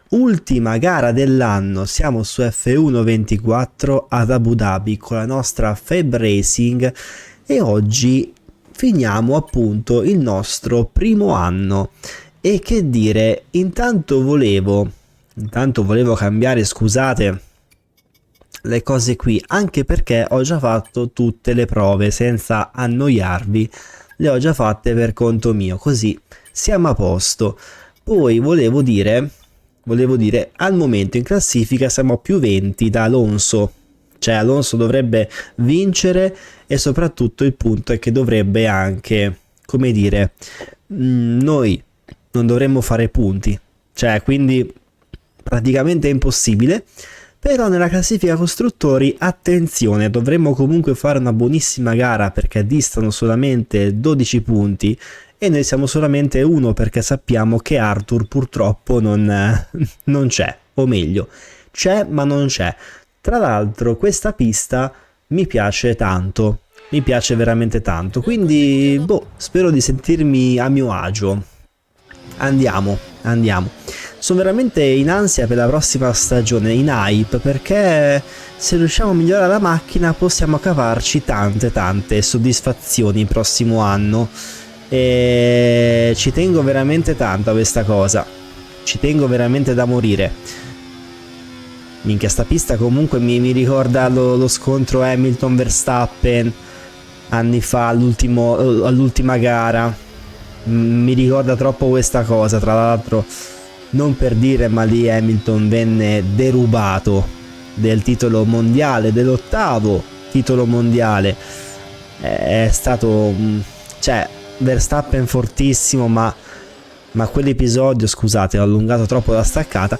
Ultima gara dell'anno, siamo su F1 24 ad Abu Dhabi con la nostra Feb Racing e oggi finiamo appunto il nostro primo anno. E che dire, intanto volevo cambiare, scusate, le cose qui, anche perché ho già fatto tutte le prove senza annoiarvi, le ho già fatte per conto mio, così siamo a posto. Poi volevo dire, al momento in classifica siamo più 20 da Alonso, cioè Alonso dovrebbe vincere e soprattutto il punto è che dovrebbe anche, come dire, noi non dovremmo fare punti, cioè quindi praticamente è impossibile. Però nella classifica costruttori, attenzione, dovremmo comunque fare una buonissima gara perché distano solamente 12 punti e noi siamo solamente uno perché sappiamo che Arthur purtroppo non c'è, o meglio, c'è ma non c'è. Tra l'altro questa pista mi piace tanto, mi piace veramente tanto, quindi spero di sentirmi a mio agio. Andiamo. Sono veramente in ansia per la prossima stagione, in hype, perché se riusciamo a migliorare la macchina possiamo cavarci tante soddisfazioni il prossimo anno. E ci tengo veramente tanto a questa cosa. Ci tengo veramente da morire. Minchia, sta pista comunque mi ricorda lo scontro Hamilton-Verstappen anni fa all'ultima gara. Mi ricorda troppo questa cosa, tra l'altro non per dire, ma lì Hamilton venne derubato del titolo mondiale, dell'8º titolo mondiale. È stato, cioè, Verstappen fortissimo, ma quell'episodio, scusate, ho allungato troppo la staccata,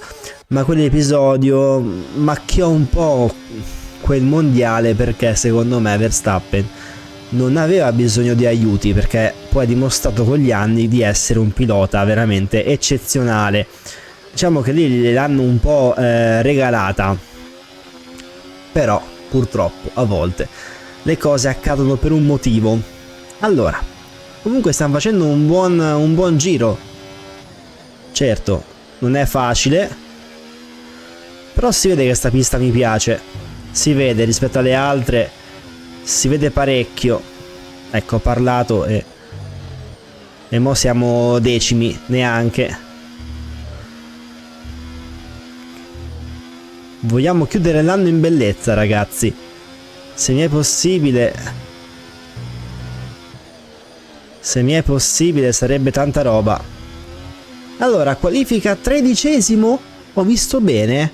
ma quell'episodio macchiò un po' quel mondiale perché secondo me Verstappen non aveva bisogno di aiuti, perché poi ha dimostrato con gli anni di essere un pilota veramente eccezionale. Diciamo che lì l'hanno un po' regalata, però purtroppo a volte le cose accadono per un motivo. Allora, comunque stanno facendo un buon giro. Certo, non è facile, però si vede che sta pista mi piace, si vede rispetto alle altre, si vede parecchio. Ecco, ho parlato e mo siamo decimi, neanche. Vogliamo chiudere l'anno in bellezza, ragazzi. Se mi è possibile sarebbe tanta roba. Allora, qualifica 13°? Ho visto bene?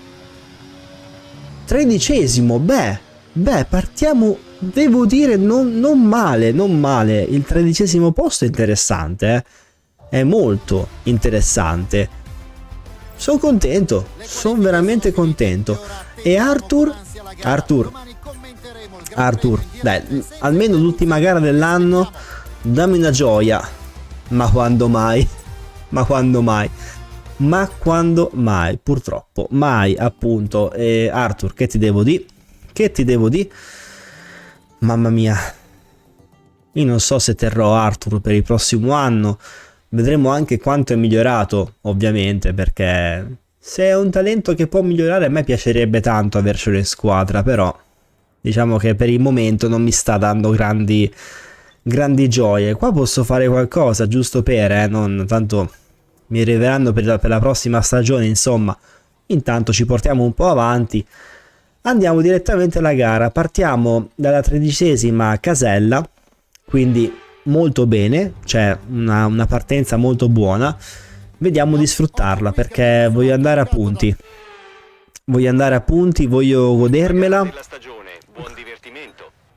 13°, beh, partiamo, devo dire, non male. Il 13° posto è interessante, è molto interessante. Sono contento, sono veramente contento. E Arthur, dai, almeno l'ultima gara dell'anno, dammi una gioia. Ma quando mai? Purtroppo mai, appunto. E Arthur, che ti devo dire? Mamma mia, io non so se terrò Arthur per il prossimo anno. Vedremo anche quanto è migliorato, ovviamente, perché se è un talento che può migliorare a me piacerebbe tanto avercelo in squadra, però diciamo che per il momento non mi sta dando grandi gioie. Qua posso fare qualcosa giusto per, non tanto mi arriveranno per la prossima stagione, insomma. Intanto ci portiamo un po' avanti. Andiamo direttamente alla gara, partiamo dalla 13ª casella, quindi molto bene, cioè una partenza molto buona. Vediamo di sfruttarla perché voglio andare a punti, voglio godermela.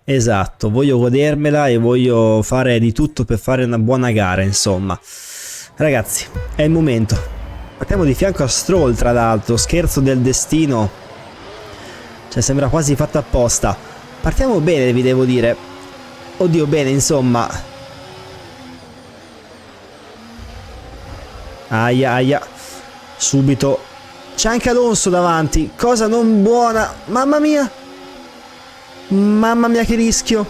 Esatto, voglio godermela e voglio fare di tutto per fare una buona gara, insomma. Ragazzi, è il momento. Partiamo di fianco a Stroll, tra l'altro, scherzo del destino. Cioè sembra quasi fatto apposta. Partiamo bene, vi devo dire. Oddio, bene, insomma. Aia. Subito. C'è anche Alonso davanti. Cosa non buona. Mamma mia che rischio.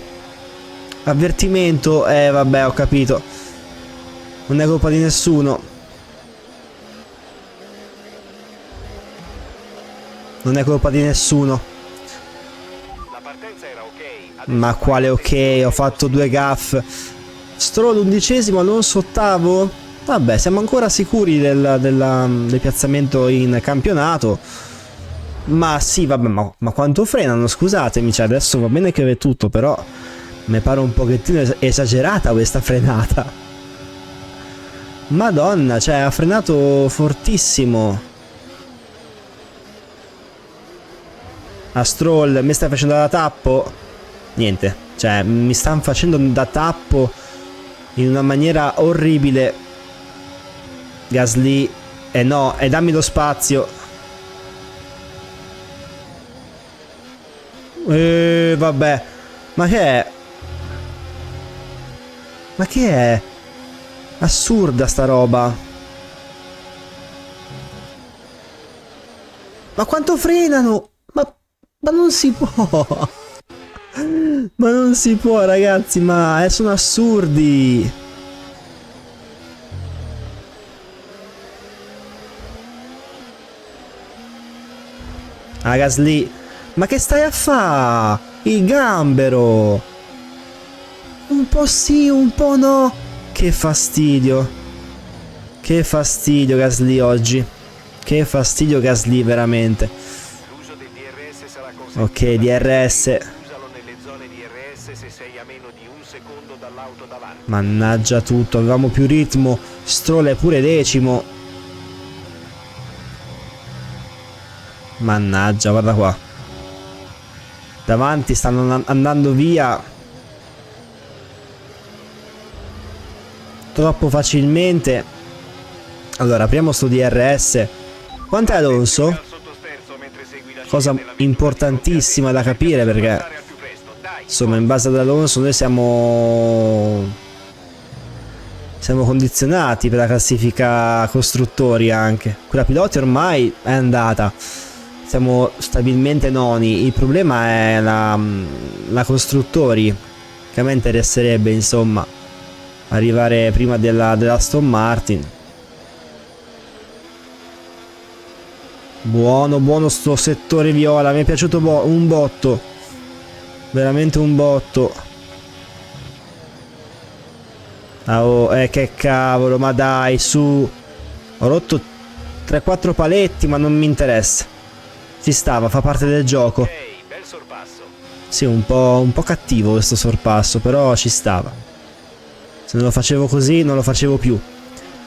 Avvertimento. Vabbè, ho capito. Non è colpa di nessuno. Non è colpa di nessuno. La partenza era ok. Ma quale ok? Ho fatto 2 gaff. Stroll 11°, Alonso 8°. Vabbè, siamo ancora sicuri del piazzamento in campionato. Ma sì, vabbè, ma quanto frenano, scusatemi, cioè adesso va bene che è tutto, però mi pare un pochettino esagerata questa frenata. Madonna, cioè ha frenato fortissimo. A Stroll, mi stai facendo da tappo? Niente, cioè mi stanno facendo da tappo in una maniera orribile. Gasly, no, dammi lo spazio. Vabbè, ma che è? Ma che è? Assurda sta roba. Ma quanto frenano? Ma non si può. Ma non si può, ragazzi, ma sono assurdi. Ah, Gasly, ma che stai a fa? Il gambero. Un po' sì, un po' no. Che fastidio. Che fastidio Gasly oggi. Che fastidio Gasly veramente. L'uso del DRS sarà Ok, DRS. Usalo nelle zone DRS se sei a meno di un secondo dall'auto davanti. Mannaggia tutto, avevamo più ritmo. Stroll è pure decimo. Mannaggia, guarda qua. Davanti stanno andando via troppo facilmente. Allora, apriamo sto DRS. Quant'è Alonso? Cosa importantissima da capire, perché insomma in base ad Alonso noi siamo condizionati per la classifica costruttori anche. Quella piloti ormai è andata. Siamo stabilmente noni. Il problema è la costruttori, che a me interesserebbe insomma arrivare prima della Aston Martin. Buono sto settore viola, mi è piaciuto un botto. Veramente un botto. Oh, che cavolo, ma dai, su. Ho rotto 3-4 paletti, ma non mi interessa. Ci stava, fa parte del gioco. Ok, bel sorpasso. Sì, un po' cattivo questo sorpasso, però ci stava. Se non lo facevo così, non lo facevo più.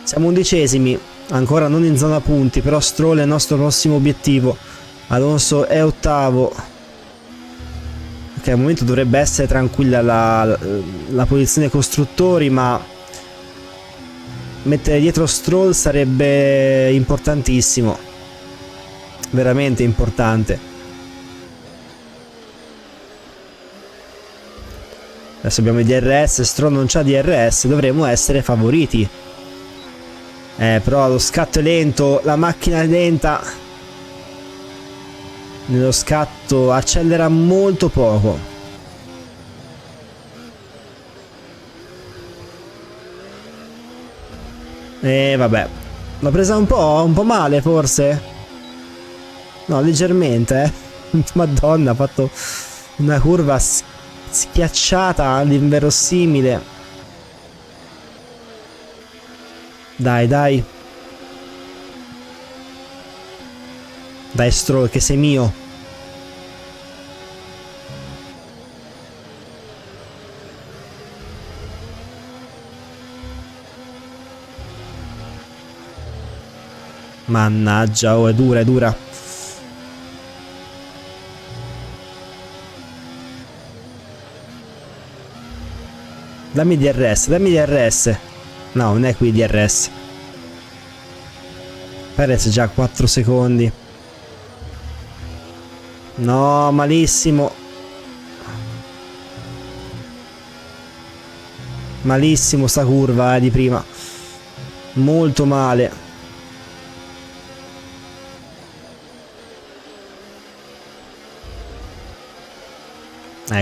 Siamo 11°, ancora non in zona punti, però Stroll è il nostro prossimo obiettivo. Alonso è 8°. Ok, al momento dovrebbe essere tranquilla la posizione costruttori, ma mettere dietro Stroll sarebbe importantissimo. Veramente importante. Adesso abbiamo i DRS, Stroll non c'ha DRS, dovremmo essere favoriti. Però lo scatto è lento, la macchina è lenta. Nello scatto accelera molto poco. Vabbè. L'ho presa un po' male forse. No, leggermente, Madonna, ha fatto una curva schiacciata all'inverosimile. Dai. Dai Stroll, che sei mio. Mannaggia, oh, è dura. Dammi DRS. No, non è qui DRS. Perez già 4 secondi. No, malissimo. Malissimo sta curva di prima. Molto male.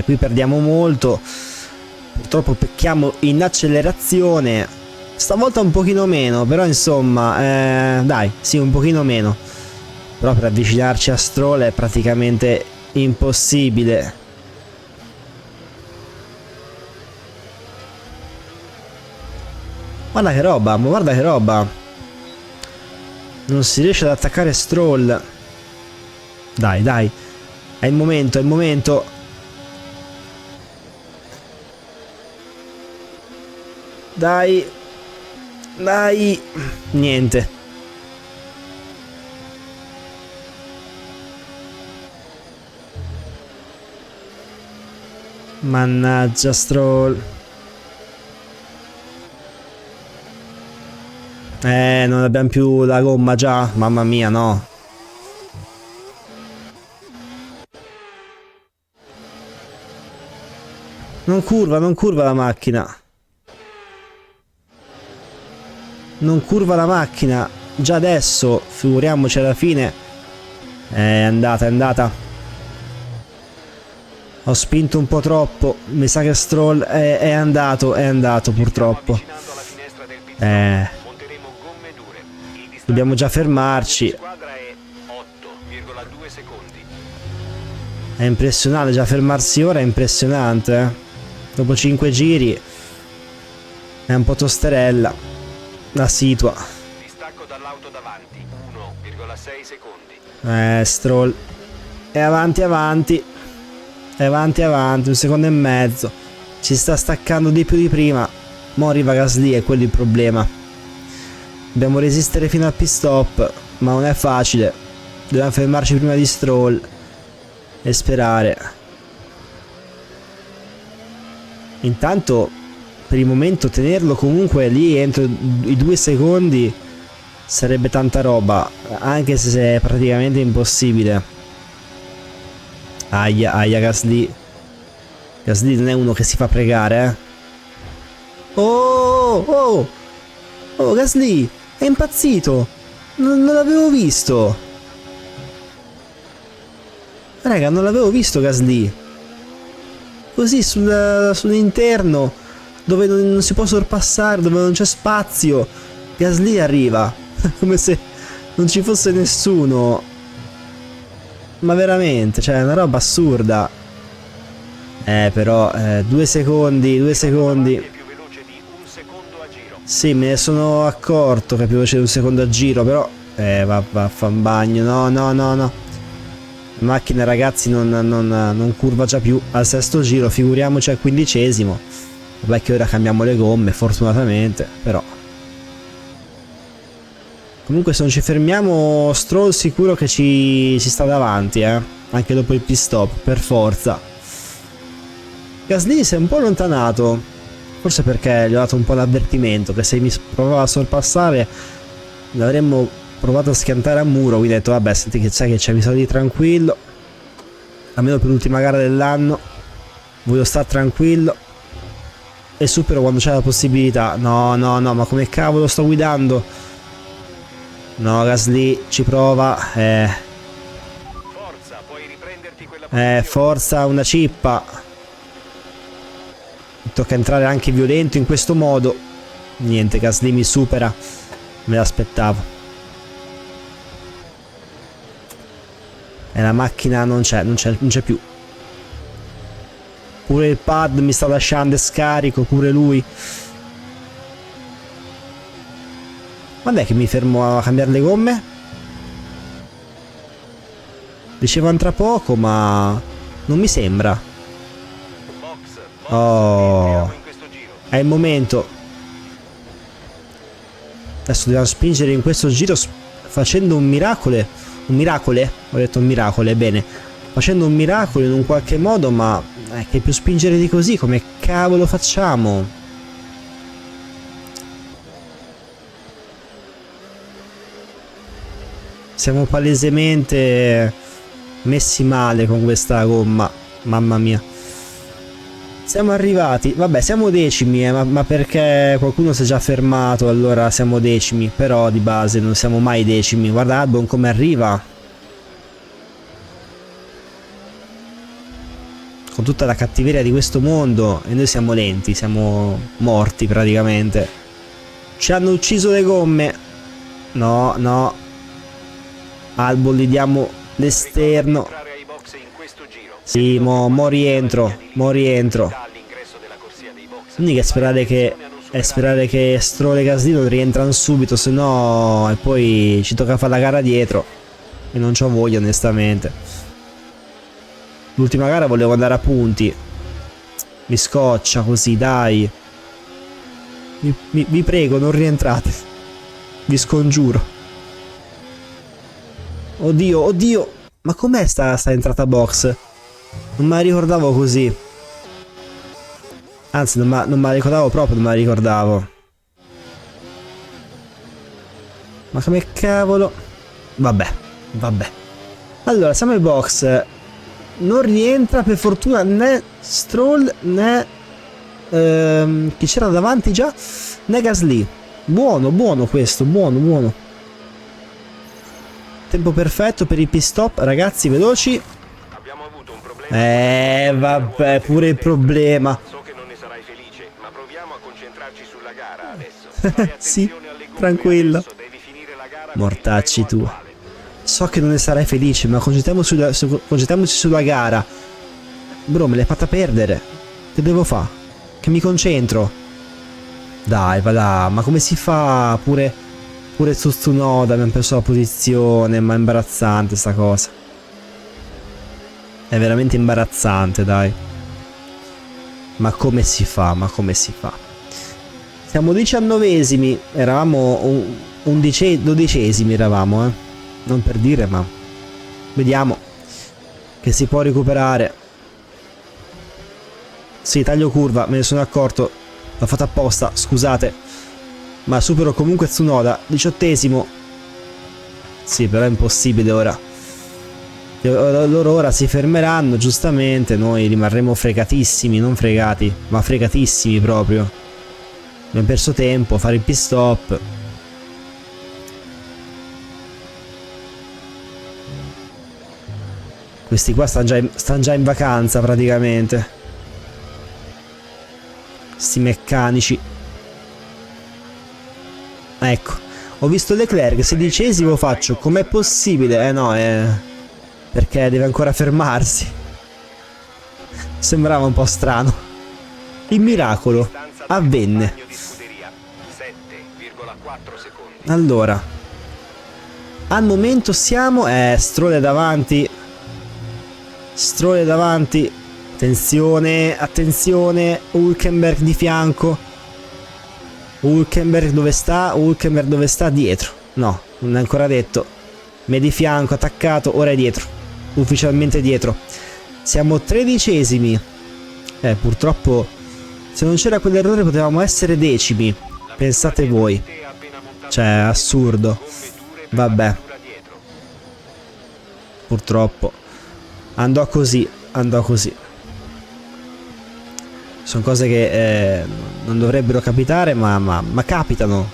Qui perdiamo molto. Purtroppo pecchiamo in accelerazione. Stavolta un pochino meno, però insomma, dai, sì, un pochino meno. Però per avvicinarci a Stroll è praticamente impossibile. Guarda che roba, ma guarda che roba. Non si riesce ad attaccare Stroll. Dai, dai. È il momento, è il momento. Dai. Dai. Niente. Mannaggia Stroll. Non abbiamo più la gomma già. Mamma mia, no. Non curva la macchina. Non curva la macchina. Già adesso, figuriamoci alla fine. È andata, è andata. Ho spinto un po' troppo. Mi sa che Stroll è andato purtroppo. Dobbiamo già fermarci. È impressionante, già fermarsi ora è impressionante, eh. Dopo 5 giri è un po' tosterella la situa. Distacco dall'auto davanti, 1,6 secondi. Stroll è avanti avanti. È avanti avanti, 1 secondo e mezzo. Ci sta staccando di più di prima. Mo' arriva Gasly, è quello il problema. Dobbiamo resistere fino al pit stop, ma non è facile. Dobbiamo fermarci prima di Stroll e sperare. Intanto per il momento tenerlo comunque lì entro i 2 secondi sarebbe tanta roba, anche se è praticamente impossibile. Aia, aia Gasly. Gasly non è uno che si fa pregare, eh. Oh, oh, oh, Gasly è impazzito. Non l'avevo visto. Raga, non l'avevo visto Gasly. Così sull'interno, dove non si può sorpassare, dove non c'è spazio, Gasly arriva. Come se non ci fosse nessuno. Ma veramente, cioè è una roba assurda. Però 2 secondi, 2 secondi. Sì, me ne sono accorto che è più veloce di 1 secondo a giro, però va a fa un bagno. No, no, no, no. La macchina, ragazzi, non curva già più al 6° giro, figuriamoci al 15°. Vabbè che ora cambiamo le gomme, fortunatamente, però. Comunque se non ci fermiamo, Stroll sicuro che ci sta davanti, anche dopo il pit stop, per forza. Gasly si è un po' allontanato, forse perché gli ho dato un po' l'avvertimento che se mi provava a sorpassare l'avremmo provato a schiantare a muro, quindi ho detto vabbè, senti che sai che c'è, mi sto di tranquillo, almeno per l'ultima gara dell'anno voglio stare tranquillo e supero quando c'è la possibilità. No, no, no, ma come cavolo sto guidando? No, Gasly ci prova. Forza, puoi riprenderti quella posizione. Forza, una cippa. Mi tocca entrare anche violento in questo modo. Niente, Gasly mi supera. Me l'aspettavo. E la macchina non c'è più. Pure il pad mi sta lasciando scarico, pure lui. Quando è che mi fermo a cambiare le gomme? Dicevano tra poco, ma non mi sembra. Oh, è il momento. Adesso dobbiamo spingere in questo giro facendo un miracolo. Un miracolo? Ho detto un miracolo, bene. Facendo un miracolo in un qualche modo, ma che più spingere di così, come cavolo facciamo? Siamo palesemente messi male con questa gomma. Mamma mia. Siamo arrivati. Vabbè, siamo decimi, ma perché qualcuno si è già fermato, allora siamo decimi. Però di base non siamo mai decimi. Guarda Albon come arriva. Con tutta la cattiveria di questo mondo. E noi siamo lenti, siamo morti praticamente. Ci hanno ucciso le gomme. No, no. Albon gli diamo l'esterno. Entrare ai box in questo giro. Sì, mo rientro. All'ingresso della corsia dei box. Quindi è sperare che Stroll e Gasly non rientrano subito, se no e poi ci tocca fare la gara dietro. E non c'ho voglia, onestamente. L'ultima gara volevo andare a punti. Mi scoccia così, dai. Vi prego, non rientrate. Vi scongiuro. Oddio. Ma com'è sta entrata box? Non me la ricordavo così. Anzi, non me la ricordavo proprio, non me la ricordavo. Ma come cavolo? Vabbè. Allora, siamo ai box. Non rientra per fortuna né Stroll né chi c'era davanti già, né Gasly. Buono questo, buono. Tempo perfetto per il pit stop, ragazzi, veloci. Abbiamo avuto un problema. Vabbè, pure il problema. So che non ne sarai felice, ma proviamo a concentrarci sulla gara adesso. Fai Sì, attenzione alle gomme tranquillo. adesso, devi finire la gara con il Mortacci treno tu. attuale. So che non ne sarai felice, ma concentriamoci sulla gara. Bro, me l'hai fatta perdere. Che devo fare? Che mi concentro. Dai, va là. Ma come si fa? Pure su Tsunoda abbiamo perso la posizione. Ma è imbarazzante sta cosa. È veramente imbarazzante, dai. Ma come si fa? Siamo 19esimi. Eravamo 12esimi eravamo, non per dire, ma vediamo che si può recuperare. Sì, taglio curva, me ne sono accorto. L'ho fatto apposta, scusate. Ma supero comunque Tsunoda, 18esimo. Sì, però è impossibile ora. Loro ora si fermeranno, giustamente. Noi rimarremo fregatissimi, non fregati, ma fregatissimi proprio. Abbiamo perso tempo a fare il pit stop. Questi qua stanno già in vacanza praticamente. Sti meccanici. Ecco, ho visto Leclerc 16esimo, faccio com'è possibile? No, perché deve ancora fermarsi. Sembrava un po' strano. Il miracolo avvenne. Allora, al momento siamo Stroll è davanti. Attenzione, Hülkenberg di fianco. Hülkenberg dove sta? Dietro. No, non è ancora detto. Me di fianco, attaccato, ora è dietro. Ufficialmente dietro. Siamo 13esimi. Purtroppo, se non c'era quell'errore potevamo essere decimi. Pensate voi. Cioè, assurdo. Vabbè. Purtroppo. Andò così. Sono cose che non dovrebbero capitare, ma capitano.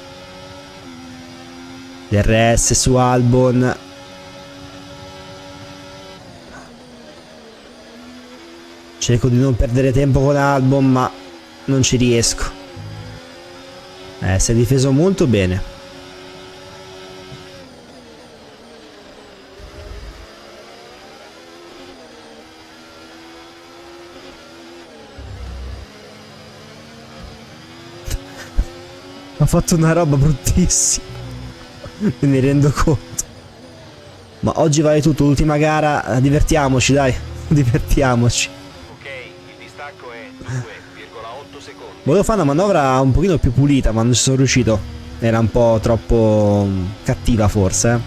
DRS su Albon. Cerco di non perdere tempo con Albon, ma non ci riesco. Si è difeso molto bene. Ha fatto una roba bruttissima. Me ne rendo conto. Ma oggi vale tutto, l'ultima gara, divertiamoci, dai. Divertiamoci. Ok, il distacco è 2,8 secondi. Volevo fare una manovra un pochino più pulita, ma non ci sono riuscito. Era un po' troppo cattiva forse.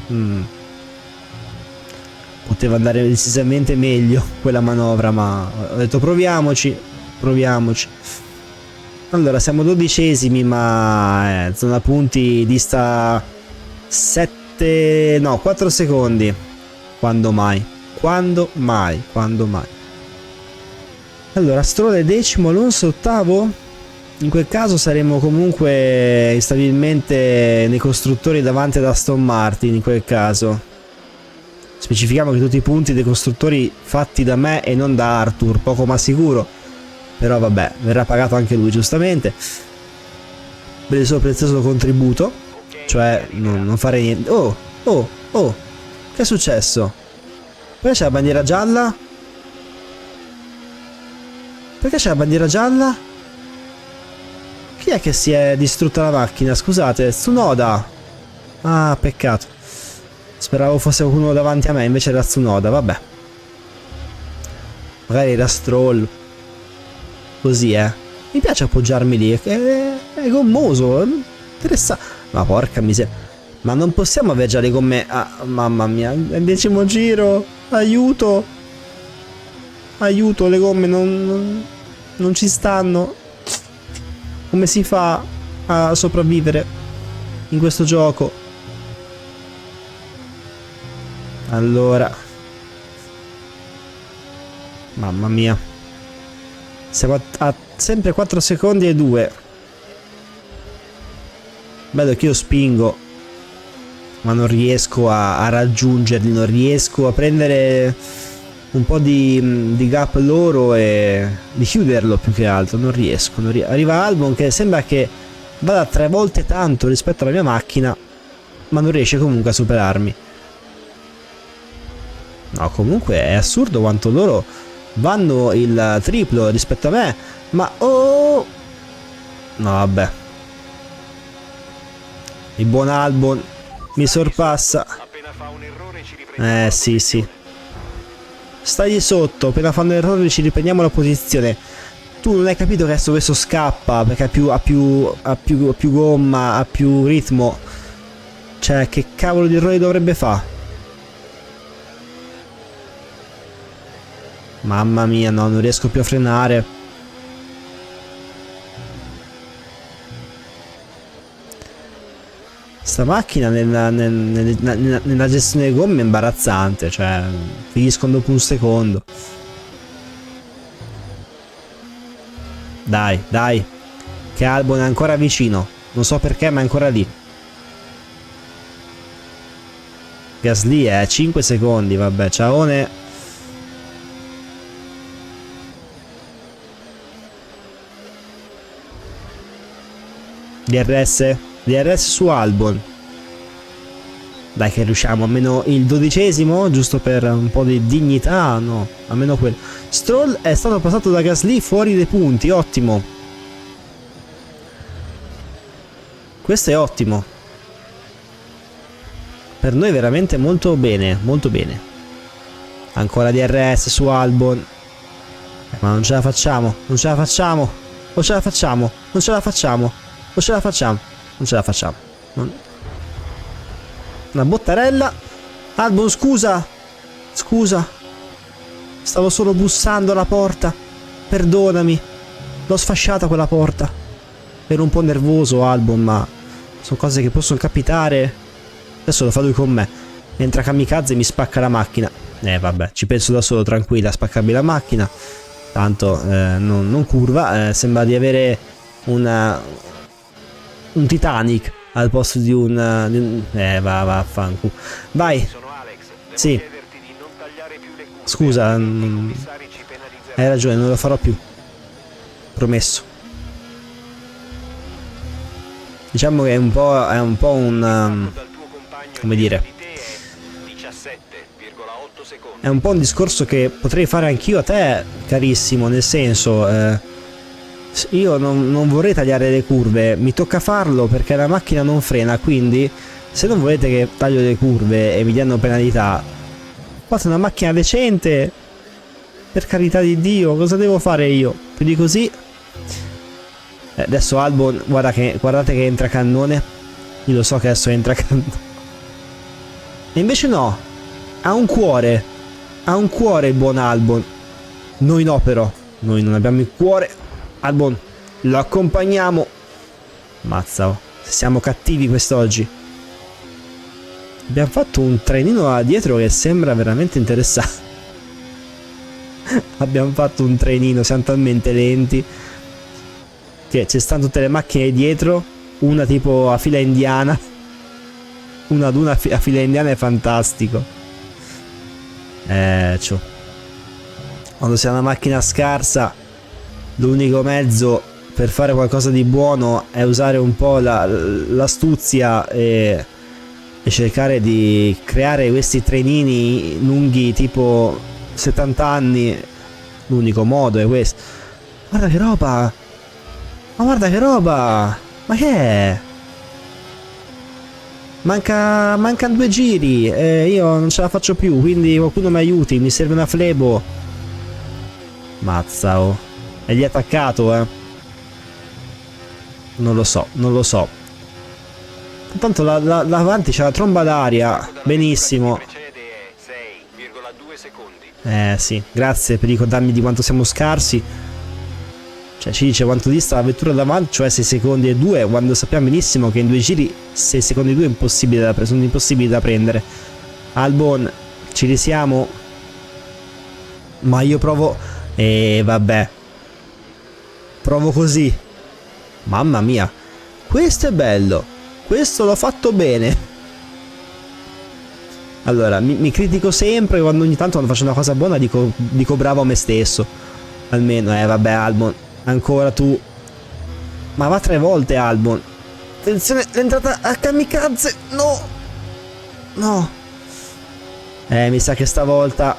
Poteva andare decisamente meglio quella manovra, ma ho detto proviamoci. Allora, siamo 12esimi, ma zona punti dista 4 secondi. Quando mai? Allora, Stroll è decimo, Alonso ottavo. In quel caso saremo comunque instabilmente nei costruttori davanti ad Aston Martin, in quel caso. Specifichiamo che tutti i punti dei costruttori fatti da me e non da Arthur, poco ma sicuro. Però vabbè, verrà pagato anche lui giustamente per il suo prezioso contributo. Cioè non fare niente. Oh, Che è successo? Perché c'è la bandiera gialla? Perché c'è la bandiera gialla? Chi è che si è distrutta la macchina? Scusate, Tsunoda. Ah, peccato. Speravo fosse qualcuno davanti a me, invece era Tsunoda, vabbè. Magari era Stroll. Così, Mi piace appoggiarmi lì, è gommoso, interessante. Ma porca miseria. Ma non possiamo avere già le gomme... Ah, mamma mia, è il 10° giro. Aiuto. Aiuto, le gomme non ci stanno. Come si fa a sopravvivere in questo gioco? Allora. Mamma mia. Siamo a sempre 4 secondi e 2. Vedo che io spingo, ma non riesco a raggiungerli. Non riesco a prendere un po' di gap loro e di chiuderlo, più che altro. Non riesco. Arriva Albon che sembra che vada 3 volte tanto rispetto alla mia macchina, ma non riesce comunque a superarmi. No, comunque è assurdo quanto loro vanno il triplo rispetto a me. Ma oh, no, vabbè, il buon Albon mi sorpassa. Appena fa un errore ci riprendiamo. Sì. Stagli sotto, appena fanno errore ci riprendiamo la posizione. Tu non hai capito che adesso questo scappa perché ha più gomma, ha più ritmo. Cioè, che cavolo di errore dovrebbe fare? Mamma mia, no, non riesco più a frenare. Sta macchina nella gestione delle gomme è imbarazzante, cioè finiscono dopo un secondo. Dai, che Albon è ancora vicino, non so perché ma è ancora lì. Gasly è a 5 secondi, vabbè, ciaone. DRS su Albon. Dai che riusciamo, almeno il 12°, giusto per un po' di dignità, no, almeno quello. Stroll è stato passato da Gasly fuori dei punti, ottimo. Questo è ottimo. Per noi veramente molto bene, molto bene. Ancora DRS su Albon. Ma non ce la facciamo, non ce la facciamo. O ce la facciamo, non ce la facciamo. O ce la facciamo, non ce la facciamo. Una bottarella. Albon, scusa. Scusa. Stavo solo bussando alla porta. Perdonami. L'ho sfasciata quella porta. Ero un po' nervoso, Albon, ma sono cose che possono capitare. Adesso lo fa lui con me. Entra Kamikaze e mi spacca la macchina. Vabbè, ci penso da solo, tranquilla, a spaccarmi la macchina. Tanto non curva. Sembra di avere un Titanic al posto di un vaffanculo. Vai. Sì. Scusa, hai ragione, non lo farò più. Promesso. Diciamo che è un po' un come dire, è un po' un discorso che potrei fare anch'io a te, carissimo, nel senso, io non vorrei tagliare le curve, mi tocca farlo perché la macchina non frena, quindi se non volete che taglio le curve e mi diano penalità, fate una macchina decente, per carità di Dio, cosa devo fare io? Più di così. Adesso Albon, guardate che entra cannone. Io lo so che adesso entra cannone. E invece no, ha un cuore il buon Albon. Noi no, però noi non abbiamo il cuore. Albon, lo accompagniamo. Mazza, oh, siamo cattivi quest'oggi. Abbiamo fatto un trenino là dietro che sembra veramente interessante. Abbiamo fatto un trenino, siamo talmente lenti che ci stanno tutte le macchine dietro, una tipo a fila indiana. Una ad una a fila indiana è fantastico. Quando si ha una macchina scarsa, l'unico mezzo per fare qualcosa di buono è usare un po' l'astuzia e e cercare di creare questi trenini lunghi tipo 70 anni. L'unico modo è questo. Guarda che roba! Ma guarda che roba! Ma che è? Mancano 2 giri e io non ce la faccio più, quindi qualcuno mi aiuti, mi serve una flebo. Mazza, oh. E gli è attaccato, Non lo so, non lo so. Tanto l'avanti c'è la tromba d'aria. Benissimo. Sì, grazie per ricordarmi di quanto siamo scarsi. Cioè ci dice quanto dista la vettura davanti, cioè 6 secondi e 2, quando sappiamo benissimo che in 2 giri 6 secondi e 2 sono impossibili da prendere. Albon, ci risiamo. Ma io provo... vabbè. Provo così. Mamma mia. Questo è bello. Questo l'ho fatto bene. Allora, mi critico sempre quando ogni tanto quando faccio una cosa buona dico bravo a me stesso. Almeno, vabbè, Albon. Ancora tu. Ma va 3 volte, Albon. Attenzione, l'entrata a kamikaze. No. No. Mi sa che stavolta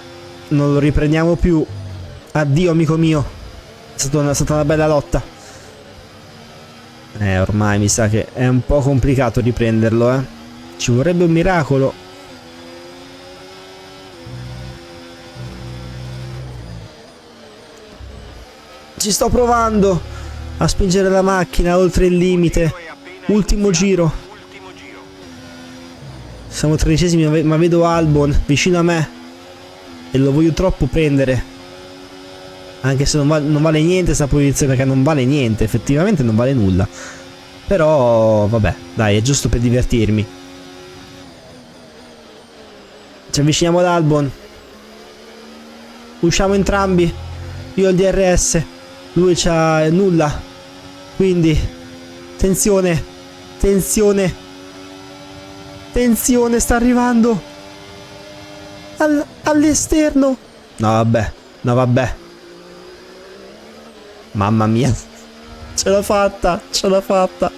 non lo riprendiamo più. Addio, amico mio. È stata una bella lotta. Ormai mi sa che è un po' complicato riprenderlo, Ci vorrebbe un miracolo. Ci sto provando a spingere la macchina oltre il limite. Ultimo giro. Siamo 13esimi, ma vedo Albon vicino a me e lo voglio troppo prendere. Anche se non vale niente sta posizione, perché non vale niente, effettivamente non vale nulla. Però vabbè, dai, è giusto per divertirmi. Ci avviciniamo ad Albon. Usciamo entrambi. Io ho il DRS, lui c'ha nulla. Quindi tensione. Tensione. Tensione, sta arrivando all'esterno. No vabbè. No vabbè. Mamma mia. Ce l'ho fatta. Ce l'ho fatta.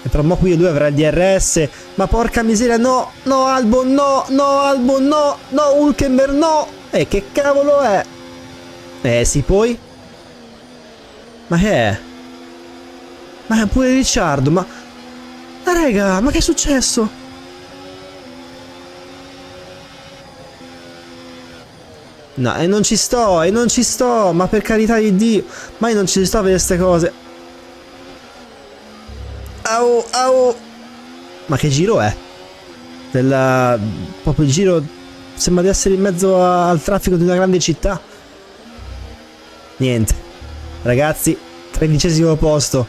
E però mo qui lui avrà il DRS. Ma porca miseria. No. No Albon. No. No Albon. No. No Hülkenberg. No. Che cavolo è? Sì poi. Ma che è? Ma è pure Ricciardo. Ma raga. Ma che è successo? No, e non ci sto, ma per carità di Dio, ma io non ci sto per queste cose. Au, au. Ma che giro è? Proprio il giro, sembra di essere in mezzo al traffico di una grande città. Niente. Ragazzi, 13° posto.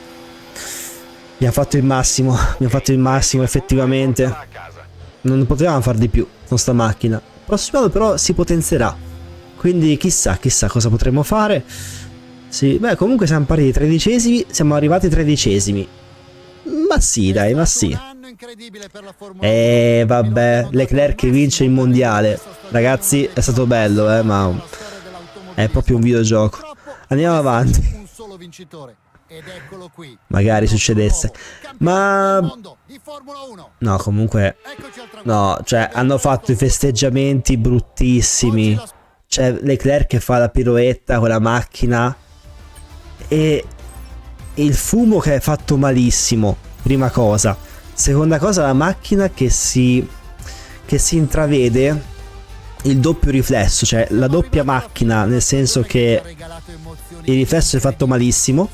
Mi ha fatto il massimo, effettivamente. Non potevamo far di più con sta macchina. Prossimo anno però si potenzierà. Quindi chissà cosa potremo fare. Sì, beh, comunque siamo partiti 13esimi, siamo arrivati 13esimi. Ma sì, dai, ma sì. Vabbè, Leclerc vince il mondiale. Ragazzi, è stato bello, ma è proprio un videogioco. Andiamo avanti. Magari succedesse. Ma no, comunque no, cioè hanno fatto i festeggiamenti bruttissimi. C'è Leclerc che fa la piroetta con la macchina e il fumo che è fatto malissimo, prima cosa. Seconda cosa, la macchina che si intravede il doppio riflesso, cioè la doppia macchina, nel senso che il riflesso è fatto malissimo.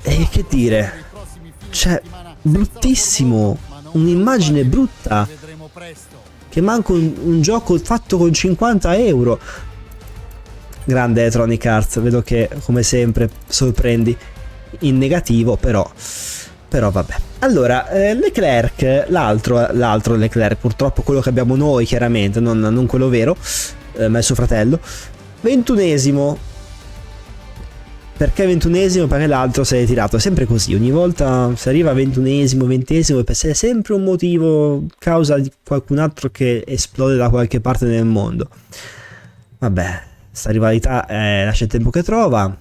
E che dire, cioè bruttissimo, un'immagine brutta, che manca un gioco fatto con 50 euro. Grande Electronic Arts, vedo che come sempre sorprendi in negativo, però vabbè. Allora, Leclerc, l'altro Leclerc, purtroppo quello che abbiamo noi chiaramente, non quello vero, ma il suo fratello, 21esimo. Perché 21esimo? Perché l'altro si è ritirato. È sempre così, ogni volta si arriva a 21esimo, 20esimo, c'è sempre un motivo, causa di qualcun altro che esplode da qualche parte nel mondo. Vabbè, sta rivalità lascia il tempo che trova.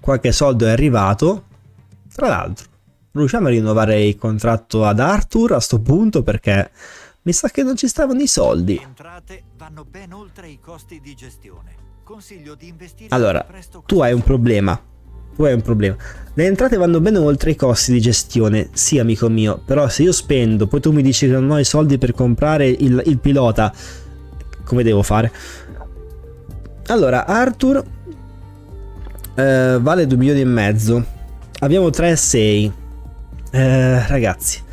Qualche soldo è arrivato. Tra l'altro, riusciamo a rinnovare il contratto ad Arthur a sto punto, perché mi sa che non ci stavano i soldi. Le entrate vanno ben oltre i costi di gestione. Consiglio di investire Allora, presto tu hai un problema. Tu hai un problema. Le entrate vanno bene oltre i costi di gestione, sì amico mio, però se io spendo, poi tu mi dici che non ho i soldi per comprare il pilota, come devo fare? Allora, Arthur vale 2 milioni e mezzo. Abbiamo 3,6. Ragazzi.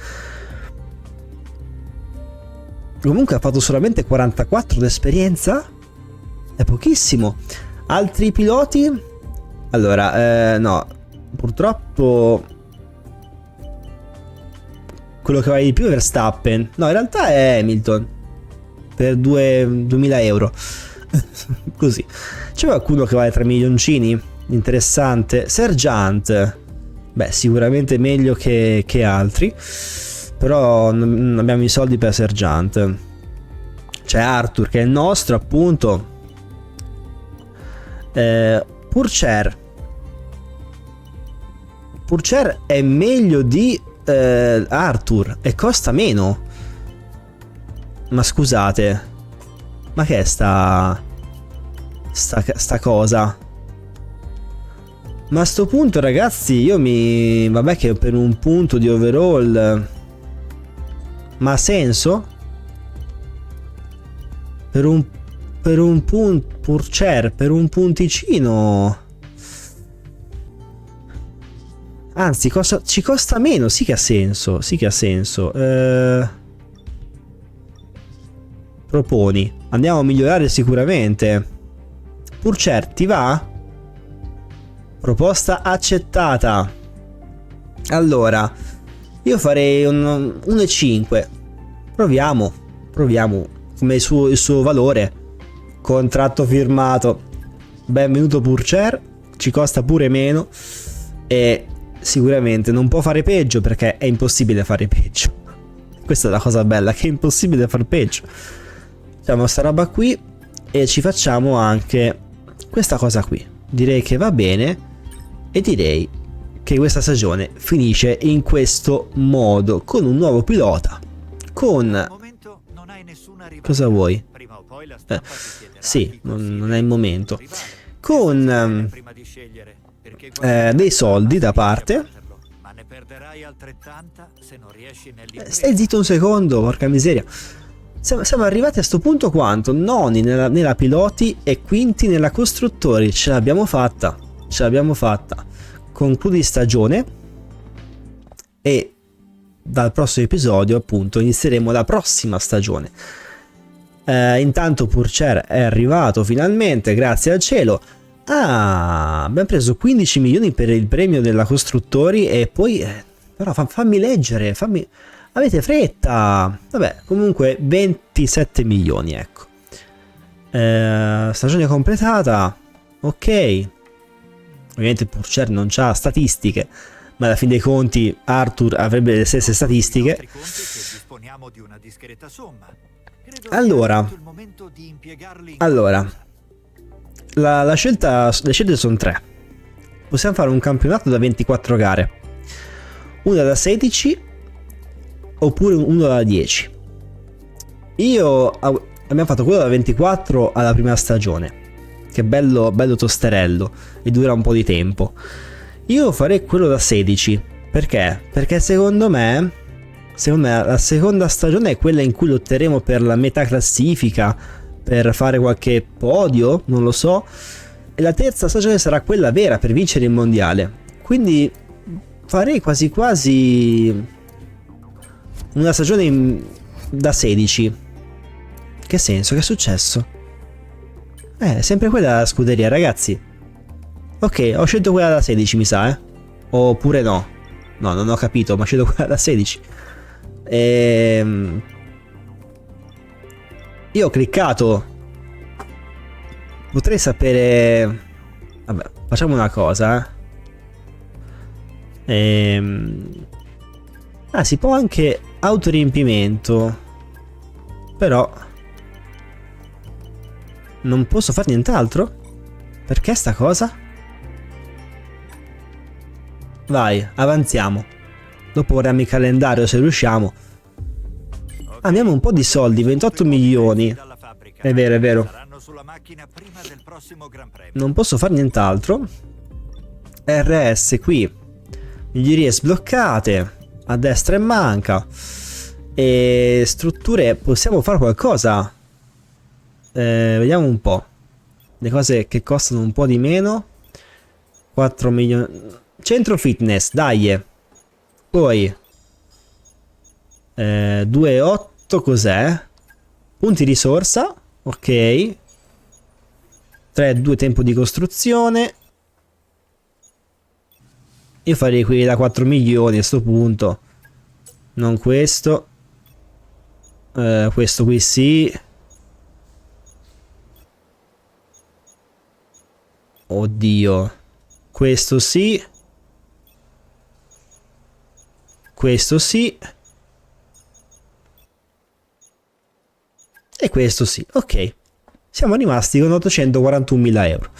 Comunque ha fatto solamente 44 d'esperienza. È pochissimo. Altri piloti? Allora, no, purtroppo quello che vale di più è Verstappen. No, in realtà è Hamilton. Per 2000 euro. Così. C'è qualcuno che vale 3 milioncini? Interessante. Sergeant. Beh, sicuramente meglio che altri. Però non abbiamo i soldi per Sergeant. C'è Arthur che è il nostro, appunto. Purcher è meglio di Arthur e costa meno. Ma scusate, ma che è sta cosa? Ma a sto punto, ragazzi, vabbè, che per un punto di overall, ma ha senso? Per un punto, Purcher, per un punticino. Anzi, ci costa meno, sì che ha senso, Proponi. Andiamo a migliorare sicuramente. Purcher, ti va? Proposta accettata. Allora, io farei un 1,5. Proviamo come il suo valore. Contratto firmato. Benvenuto Purcher. Ci costa pure meno. E sicuramente non può fare peggio, perché è impossibile fare peggio. Questa è la cosa bella, che è impossibile far peggio. Facciamo sta roba qui e ci facciamo anche questa cosa qui. Direi che va bene e direi che questa stagione finisce in questo modo, con un nuovo pilota, con... Cosa vuoi? Sì, non è il momento. Con dei soldi da parte. Stai zitto un secondo, porca miseria. Siamo arrivati a sto punto quanto? Noni nella piloti e quinti nella costruttori. Ce l'abbiamo fatta. Concludi stagione e dal prossimo episodio appunto inizieremo la prossima stagione. Intanto Purcher è arrivato finalmente, grazie al cielo. Abbiamo preso 15 milioni per il premio della costruttori e poi però fammi leggere, avete fretta. Vabbè, comunque 27 milioni, ecco. Stagione completata. Ok. Ovviamente Purcher non c'ha statistiche, ma alla fine dei conti Arthur avrebbe le stesse statistiche. Allora, le scelte sono 3. Possiamo fare un campionato da 24 gare, una da 16 oppure uno da 10. Abbiamo fatto quello da 24 alla prima stagione, che è bello tosterello e dura un po' di tempo. Io farei quello da 16. Perché? Perché secondo me la seconda stagione è quella in cui lotteremo per la metà classifica, per fare qualche podio, non lo so, e la terza stagione sarà quella vera per vincere il mondiale. Quindi farei quasi quasi una stagione da 16. Che senso? Che è successo? Sempre quella la scuderia, ragazzi. Ok, ho scelto quella da 16, mi sa, oppure no. No, non ho capito, ma ho scelto quella da 16. Io ho cliccato. Potrei sapere. Vabbè, facciamo una cosa. Si può anche autoriempimento. Però non posso fare nient'altro? Perché sta cosa? Vai, avanziamo. Dopo vorremmo il calendario se riusciamo. Abbiamo un po' di soldi, 28 milioni. È vero, è vero. Saranno sulla macchina prima del prossimo Gran Premio. Non posso fare nient'altro. RS qui. Migliorie sbloccate. A destra e manca. E strutture, possiamo fare qualcosa? Vediamo un po'. Le cose che costano un po' di meno. 4 milioni. Centro fitness, dai. Poi 2,8 cos'è? Punti risorsa. Ok. 3,2 tempo di costruzione. Io farei quelli da 4 milioni a sto punto. Non questo. Questo qui sì. Oddio. Questo sì. Questo sì. E questo sì. Ok. Siamo rimasti con 841.000 euro.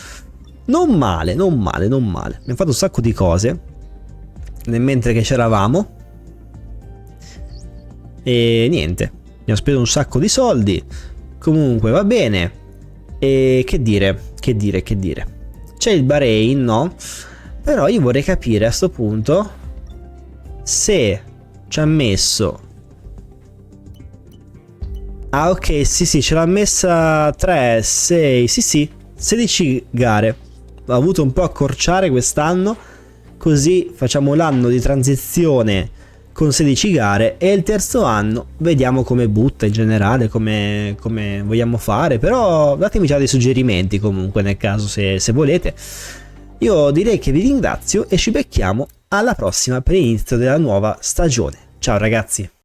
Non male, non male, non male. Abbiamo fatto un sacco di cose nel mentre che c'eravamo. E niente. Abbiamo speso un sacco di soldi. Comunque va bene. E che dire, che dire, che dire. C'è il Bahrain, no? Però io vorrei capire a sto punto se ci ha messo... Ah ok, sì sì, ce l'ha messa 3, 6, sì sì, 16 gare. Ho avuto un po' accorciare quest'anno, così facciamo l'anno di transizione con 16 gare e il terzo anno vediamo come butta in generale, come vogliamo fare. Però datemi già dei suggerimenti comunque nel caso se volete. Io direi che vi ringrazio e ci becchiamo alla prossima per l'inizio della nuova stagione. Ciao ragazzi!